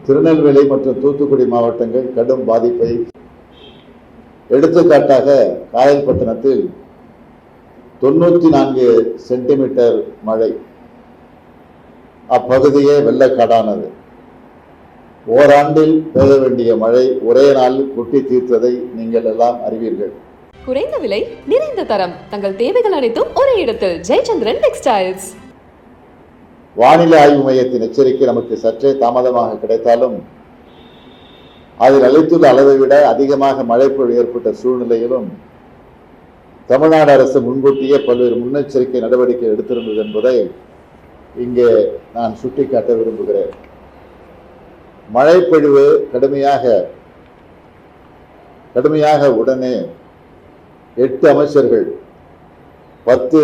திருநெல்வேலி மற்றும் தூத்துக்குடி மாவட்டங்கள் கடும் பாதிப்பை, எடுத்துக்காட்டாக காயல்பட்டினத்தில் 94 சென்டிமீட்டர் மழை, அப்பகுதியே வெள்ளக்காடானது. ஓராண்டில் பெய்ய வேண்டிய மழை ஒரே நாளில் கொட்டி தீர்த்ததை நீங்கள் எல்லாம் அறிவீர்கள். குறைந்த விலை, நிறைந்த தரம், தங்கள் தேவைகள் அனைத்தும் ஒரே இடத்தில். ஜெயச்சந்திரன் டெக்ஸ்டைல்ஸ். வானிலை ஆய்வு மையத்தின் எச்சரிக்கை நமக்கு சற்றே தாமதமாக கிடைத்தாலும் அதில் அளித்துள்ள அளவை விட அதிகமாக மழைப்பொழிவு ஏற்பட்ட சூழ்நிலையிலும் தமிழ்நாடு அரசு முன்கூட்டியே பல்வேறு முன்னெச்சரிக்கை நடவடிக்கை எடுத்திருந்தது என்பதை இங்கே நான் சுட்டிக்காட்ட விரும்புகிறேன். மழைப்பொழிவு கடுமையாக உடனே 8 அமைச்சர்கள், 10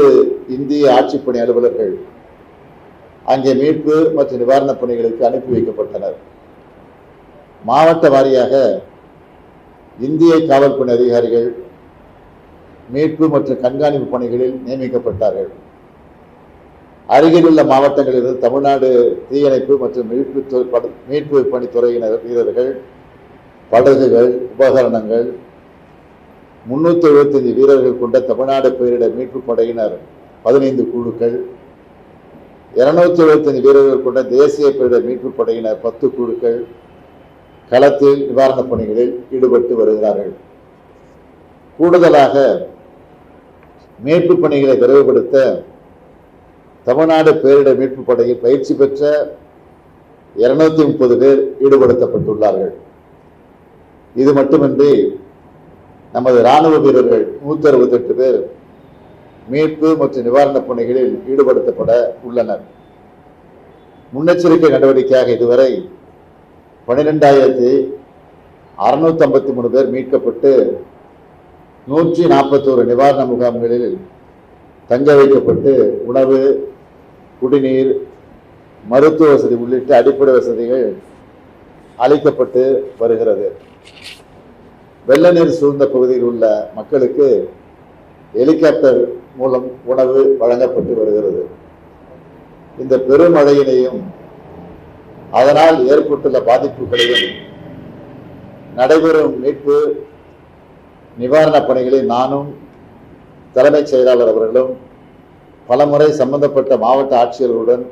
இந்திய ஆட்சிப்பணி அலுவலர்கள் அங்கே மீட்பு மற்றும் நிவாரணப் பணிகளுக்கு அனுப்பி வைக்கப்பட்டனர். மாவட்ட வாரியாக இந்திய காவல்பணி அதிகாரிகள் மீட்பு மற்றும் கண்காணிப்பு பணிகளில் நியமிக்கப்பட்டார்கள். அருகிலுள்ள மாவட்டங்களிலிருந்து தமிழ்நாடு தீயணைப்பு மற்றும் மீட்பு பணித்துறையினர் வீரர்கள், படகுகள், உபகரணங்கள், 375 வீரர்கள் கொண்ட தமிழ்நாடு பேரிடர் மீட்பு படையினர் 15 குழுக்கள், 275 வீரர்கள் கொண்ட தேசிய பேரிடர் மீட்பு படையினர் 10 குழுக்கள் களத்தில் நிவாரணப் பணிகளில் ஈடுபட்டு வருகிறார்கள். கூடுதலாக மீட்பு பணிகளை விரைவுபடுத்த தமிழ்நாடு பேரிடர் மீட்பு படையில் பயிற்சி பெற்ற 230 பேர் ஈடுபடுத்தப்பட்டுள்ளார்கள். இது மட்டுமின்றி நமது இராணுவ வீரர்கள் 168 பேர் மீட்பு மற்றும் நிவாரணப் பணிகளில் ஈடுபடுத்தப்பட உள்ளனர். முன்னெச்சரிக்கை நடவடிக்கையாக இதுவரை 12,653 பேர் மீட்கப்பட்டு 141 நிவாரண முகாம்களில் தங்க வைக்கப்பட்டு உணவு, குடிநீர், மருத்துவ வசதி உள்ளிட்ட அடிப்படை வசதிகள் அளிக்கப்பட்டு வருகிறது. வெள்ள நீர் சூழ்ந்த பகுதியில் உள்ள மக்களுக்கு ஹெலிகாப்டர் மூலம் உணவு வழங்கப்பட்டு வருகிறது. இந்த பெருமழையினையும் அதனால் ஏற்பட்டுள்ள பாதிப்புகளையும் நடைபெறும் மீட்பு நிவாரணப் பணிகளை நானும் தலைமைச் செயலாளர் அவர்களும் பலமுறை சம்பந்தப்பட்ட மாவட்ட ஆட்சியர்களுடன்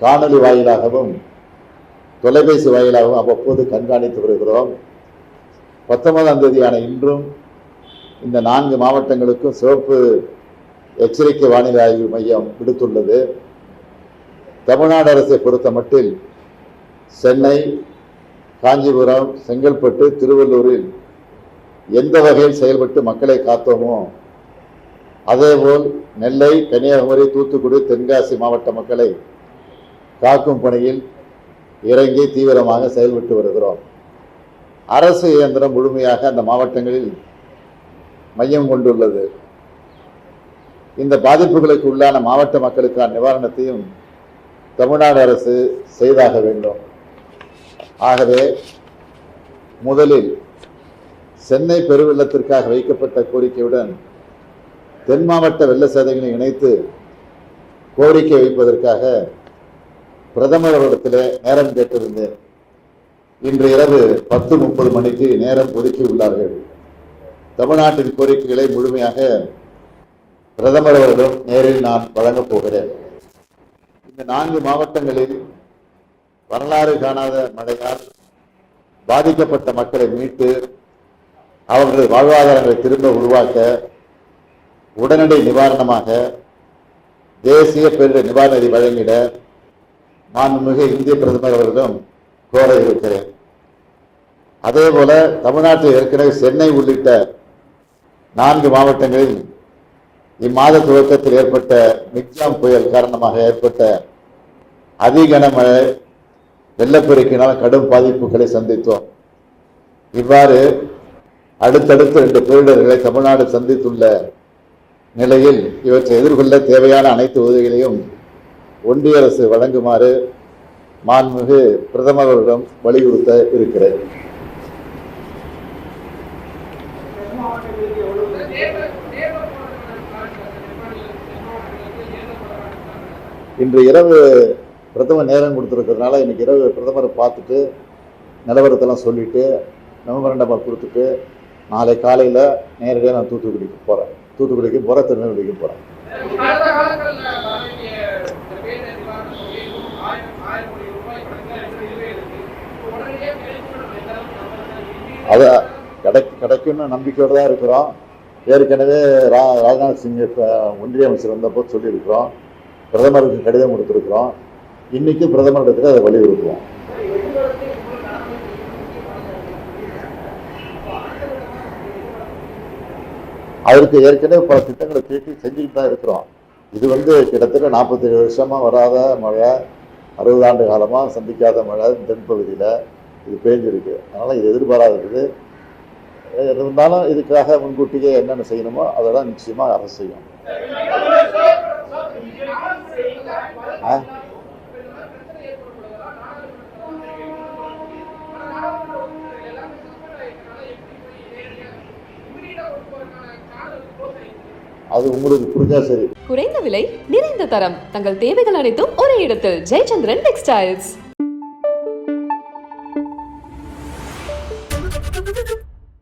காணொலி வாயிலாகவும் தொலைபேசி வாயிலாகவும் அவ்வப்போது கண்காணித்து வருகிறோம். 19ஆம் தேதியான இன்றும் இந்த 4 மாவட்டங்களுக்கும் சிவப்பு எச்சரிக்கை வானிலை ஆய்வு மையம் விடுத்துள்ளது. தமிழ்நாடு அரசை பொறுத்த மட்டில் சென்னை, காஞ்சிபுரம், செங்கல்பட்டு, திருவள்ளூரில் எந்த வகையில் செயல்பட்டு மக்களை காத்தோமோ அதேபோல் நெல்லை, கன்னியாகுமரி, தூத்துக்குடி, தென்காசி மாவட்ட மக்களை காக்கும் பணியில் இறங்கி தீவிரமாக செயல்பட்டு வருகிறோம். அரசு இயந்திரம் முழுமையாக அந்த மாவட்டங்களில் மையம் கொண்டுள்ளது. இந்த பாதிப்புகளுக்கு உள்ளான மாவட்ட மக்களுக்கான நிவாரணத்தையும் தமிழ்நாடு அரசு செய்தாக வேண்டும். ஆகவே முதலில் சென்னை பெருவெள்ளத்திற்காக வைக்கப்பட்ட கோரிக்கையுடன் தென் மாவட்ட வெள்ள சேதங்களை இணைத்து கோரிக்கை வைப்பதற்காக பிரதமர் அவரிடத்தில் நேரம் கேட்டிருந்தேன். இன்று இரவு 10:30 மணிக்கு நேரம் ஒதுக்கி உள்ளார்கள். தமிழ்நாட்டின் கோரிக்கைகளை முழுமையாக பிரதமர் அவரிடம் நேரில் நான் வழங்கப் போகிறேன். இந்த 4 மாவட்டங்களில் வரலாறு காணாத மழையால் பாதிக்கப்பட்ட மக்களை மீட்டு அவர்களது வாழ்வாதாரங்களை திரும்ப உருவாக்க உடனடி நிவாரணமாக தேசிய பேரிடர் நிவாரண நிதி வழங்கிட மாண்புமிகு இந்திய பிரதமர் அவர்களிடம் கோர இருக்கிறேன். அதேபோல தமிழ்நாட்டில் ஏற்கனவே சென்னை உள்ளிட்ட 4 மாவட்டங்களில் இம்மாத துவக்கத்தில் ஏற்பட்ட மிக்ஜாம் புயல் காரணமாக ஏற்பட்ட அதிகனமழை வெள்ளப்பெருக்கினால் கடும் பாதிப்புகளை சந்தித்தோம். இவ்வாறு அடுத்தடுத்து 2 பேரிடர்களை தமிழ்நாடு சந்தித்துள்ள நிலையில் இவற்றை எதிர்கொள்ள தேவையான அனைத்து உதவிகளையும் ஒன்றிய அரசு வழங்குமாறு மாண்புமிகு பிரதமரிடம் வலியுறுத்த இருக்கிறேன். இன்று இரவு பிரதமர் நேரம் கொடுத்துருக்கிறதுனால இன்றைக்கி இரவு பிரதமரை பார்த்துட்டு நிலவரத்தெல்லாம் சொல்லிவிட்டு மெமரண்டமாக கொடுத்துட்டு நாளை காலையில் நேரடியாக நான் தூத்துக்குடிக்கு போகிறேன். தூத்துக்குடிக்கும் போகிறேன், திருநெல்வேலிக்கும் போகிறேன். அதை கிடைக்கும்னு நம்பிக்கையோடு தான் இருக்கிறோம். ஏற்கனவே ராஜ்நாத் சிங் ஒன்றிய அமைச்சர் வந்தப்போ சொல்லியிருக்கிறோம். பிரதமருக்கு கடிதம் கொடுத்துருக்குறோம். இன்றைக்கி பிரதமரிடத்தில் அதை வலியுறுத்துவோம். அதற்கு ஏற்கனவே பல திட்டங்களை தீட்டி செஞ்சுக்கிட்டு தான் இருக்கிறோம். இது கிட்டத்தட்ட 47 வருஷமாக வராத மழை, 60 ஆண்டு காலமாக சந்திக்காத மழை தென்பகுதியில் இது பேஞ்சிருக்கு. அதனால் இது எதிர்பாராதது. இருந்தாலும் இதுக்காக முன்கூட்டியே என்னென்ன செய்யணுமோ அதெல்லாம் நிச்சயமாக அரசு செய்யும். அது உங்களுக்கு புரிஞ்சா சரி. குறைந்த விலை, நிறைந்த தரம், தங்கள் தேவைகள் அனைத்தும் ஒரே இடத்தில். ஜெயச்சந்திரன் டெக்ஸ்டைல்ஸ்.